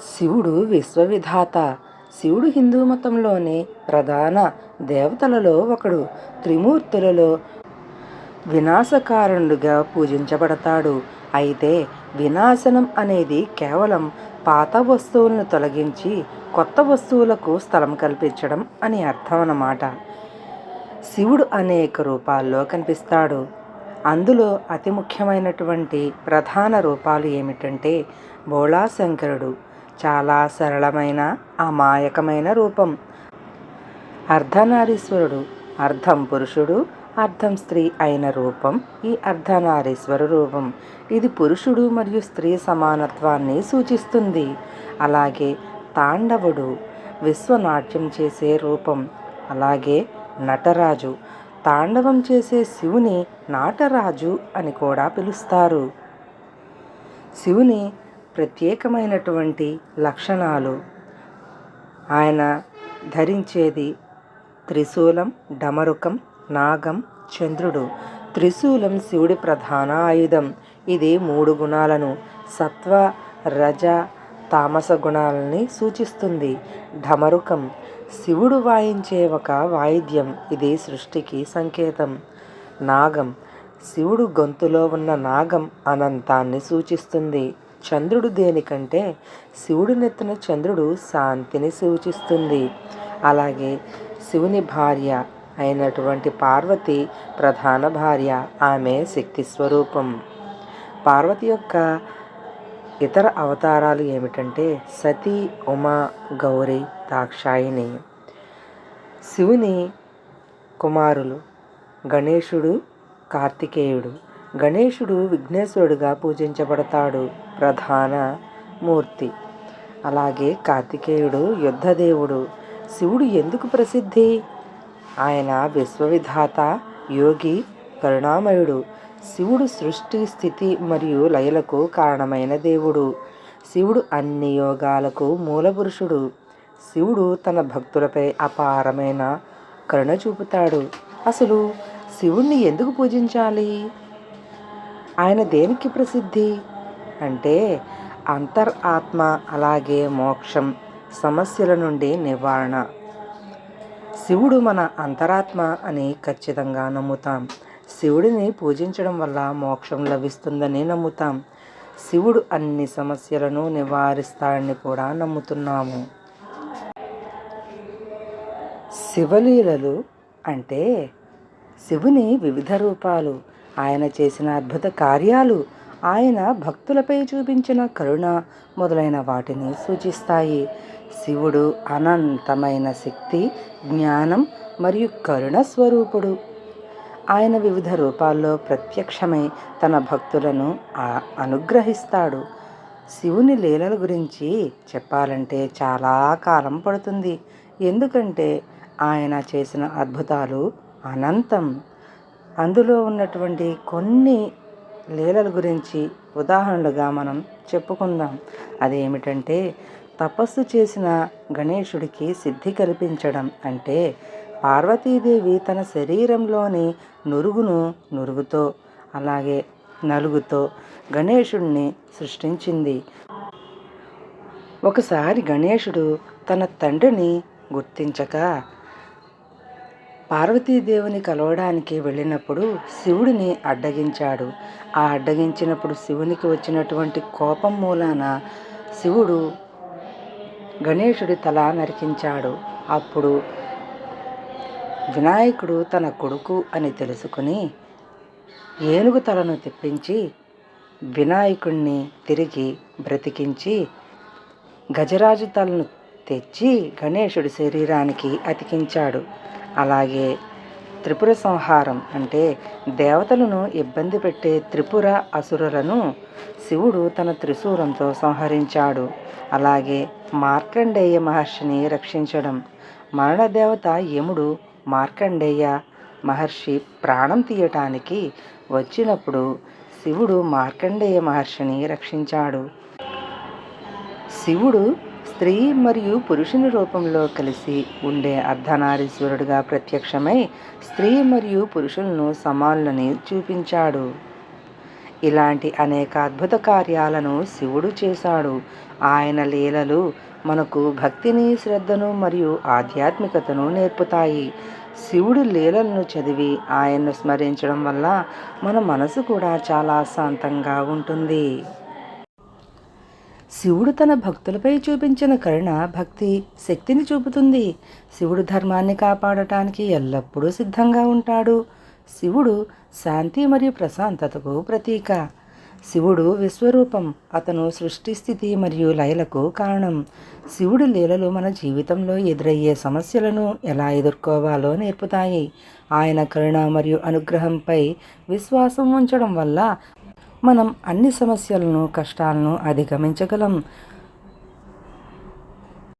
శివుడు విశ్వవిధాత. శివుడు హిందూ మతంలోని ప్రధాన దేవతలలో ఒకడు. త్రిమూర్తులలో వినాశకారణుడిగా పూజించబడతాడు. అయితే వినాశనం అనేది కేవలం పాత వస్తువులను తొలగించి కొత్త వస్తువులకు స్థలం కల్పించడం అని అర్థం అన్నమాట. శివుడు అనేక రూపాల్లో కనిపిస్తాడు. అందులో అతి ముఖ్యమైనటువంటి ప్రధాన రూపాలు ఏమిటంటే భోళాశంకరుడు. చాలా సరళమైన అమాయకమైన రూపం. అర్ధనారీశ్వరుడు. అర్ధం పురుషుడు అర్ధం స్త్రీ అయిన రూపం ఈ అర్ధనారీశ్వర రూపం. ఇది పురుషుడు మరియు స్త్రీ సమానత్వాన్ని సూచిస్తుంది. అలాగే తాండవుడు విశ్వనాట్యం చేసే రూపం. అలాగే నటరాజు. తాండవం చేసే శివుని నాటరాజు అని కూడా పిలుస్తారు. శివుని ప్రత్యేకమైనటువంటి లక్షణాలు: ఆయన ధరించేది త్రిశూలం, డమరుకం, నాగం, చంద్రుడు. త్రిశూలం శివుడి ప్రధాన ఆయుధం. ఇది 3 గుణాలను సత్వ, రజ, తామస గుణాలని సూచిస్తుంది. డమరుకం శివుడు వాయించే ఒక వాయిద్యం. ఇది సృష్టికి సంకేతం. నాగం శివుడు గొంతులో ఉన్న నాగం అనంతాన్ని సూచిస్తుంది. చంద్రుడు దేనికంటే శివుడి నెత్తిన చంద్రుడు శాంతిని సూచిస్తుంది. అలాగే శివుని భార్య అయినటువంటి పార్వతి ప్రధాన భార్య. ఆమె శక్తి స్వరూపం. పార్వతి యొక్క ఇతర అవతారాలు ఏమిటంటే సతీ, ఉమా, గౌరీ, దాక్షాయిని. శివుని కుమారులు గణేశుడు, కార్తికేయుడు. గణేశుడు విఘ్నేశ్వరుడుగా పూజించబడతాడు, ప్రధాన మూర్తి. అలాగే కార్తికేయుడు యుద్ధదేవుడు. శివుడు ఎందుకు ప్రసిద్ధి? ఆయన విశ్వవిధాత, యోగి, కరుణామయుడు. శివుడు సృష్టి, స్థితి మరియు లయలకు కారణమైన దేవుడు. శివుడు అన్ని యోగాలకు మూలపురుషుడు. శివుడు తన భక్తులపై అపారమైన కరుణ చూపుతాడు. అసలు శివుణ్ణి ఎందుకు పూజించాలి? ఆయన దేనికి ప్రసిద్ధి అంటే ఆత్మ, అలాగే మోక్షం, సమస్యల నుండి నివారణ. శివుడు మన అంతరాత్మ అని ఖచ్చితంగా నమ్ముతాం. శివుడిని పూజించడం వల్ల మోక్షం లభిస్తుందని నమ్ముతాం. శివుడు అన్ని సమస్యలను నివారిస్తాడని కూడా నమ్ముతున్నాము. శివలీలలు అంటే శివుని వివిధ రూపాలు, ఆయన చేసిన అద్భుత కార్యాలు, ఆయన భక్తులపై చూపించిన కరుణ మొదలైన వాటిని సూచిస్తాయి. శివుడు అనంతమైన శక్తి, జ్ఞానం మరియు కరుణ స్వరూపుడు. ఆయన వివిధ రూపాల్లో ప్రత్యక్షమై తన భక్తులను అనుగ్రహిస్తాడు. శివుని లీలల గురించి చెప్పాలంటే చాలా కాలం పడుతుంది. ఎందుకంటే ఆయన చేసిన అద్భుతాలు అనంతం. అందులో ఉన్నటువంటి కొన్ని లీలల గురించి ఉదాహరణలుగా మనం చెప్పుకుందాం. అదేమిటంటే తపస్సు చేసిన గణేశుడికి సిద్ధి కల్పించడం. అంటే పార్వతీదేవి తన శరీరంలోని నురుగుతో అలాగే నలుగుతో గణేశుడిని సృష్టించింది. ఒకసారి గణేశుడు తన తండ్రిని గుర్తించక పార్వతీదేవిని కలవడానికి వెళ్ళినప్పుడు శివుడిని అడ్డగించాడు. ఆ అడ్డగించినప్పుడు శివునికి వచ్చినటువంటి కోపం మూలాన శివుడు గణేశుడి తల నరికించాడు. అప్పుడు వినాయకుడు తన కొడుకు అని తెలుసుకుని ఏనుగు తలను తెప్పించి వినాయకుడిని తిరిగి బ్రతికించి గజరాజు తలను తెచ్చి గణేశుడి శరీరానికి అతికించాడు. అలాగే త్రిపుర సంహారం అంటే దేవతలను ఇబ్బంది పెట్టే త్రిపుర అసురులను శివుడు తన త్రిశూలంతో సంహరించాడు. అలాగే మార్కండేయ మహర్షిని రక్షించడం. మరణదేవత యముడు మార్కండేయ మహర్షి ప్రాణం తీయటానికి వచ్చినప్పుడు శివుడు మార్కండేయ మహర్షిని రక్షించాడు. శివుడు స్త్రీ మరియు పురుషుని రూపంలో కలిసి ఉండే అర్ధనారీశ్వరుడుగా ప్రత్యక్షమై స్త్రీ మరియు పురుషులను సమానులని చూపించాడు. ఇలాంటి అనేక అద్భుత కార్యాలను శివుడు చేశాడు. ఆయన లీలలు మనకు భక్తిని, శ్రద్ధను మరియు ఆధ్యాత్మికతను నేర్పుతాయి. శివుడి లీలలను చదివి ఆయన్ను స్మరించడం వల్ల మన మనసు కూడా చాలా శాంతంగా ఉంటుంది. శివుడు తన భక్తులపై చూపించిన కరుణ భక్తి శక్తిని చూపుతుంది. శివుడు ధర్మాన్ని కాపాడటానికి ఎల్లప్పుడూ సిద్ధంగా ఉంటాడు. శివుడు శాంతి మరియు ప్రశాంతతకు ప్రతీక. శివుడు విశ్వరూపం. అతను సృష్టి, స్థితి మరియు లయలకు కారణం. శివుడి లీలలు మన జీవితంలో ఎదురయ్యే సమస్యలను ఎలా ఎదుర్కోవాలో నేర్పుతాయి. ఆయన కరుణ మరియు అనుగ్రహంపై విశ్వాసం ఉంచడం వల్ల మనం అన్ని సమస్యలను, కష్టాలను అధిగమించగలం.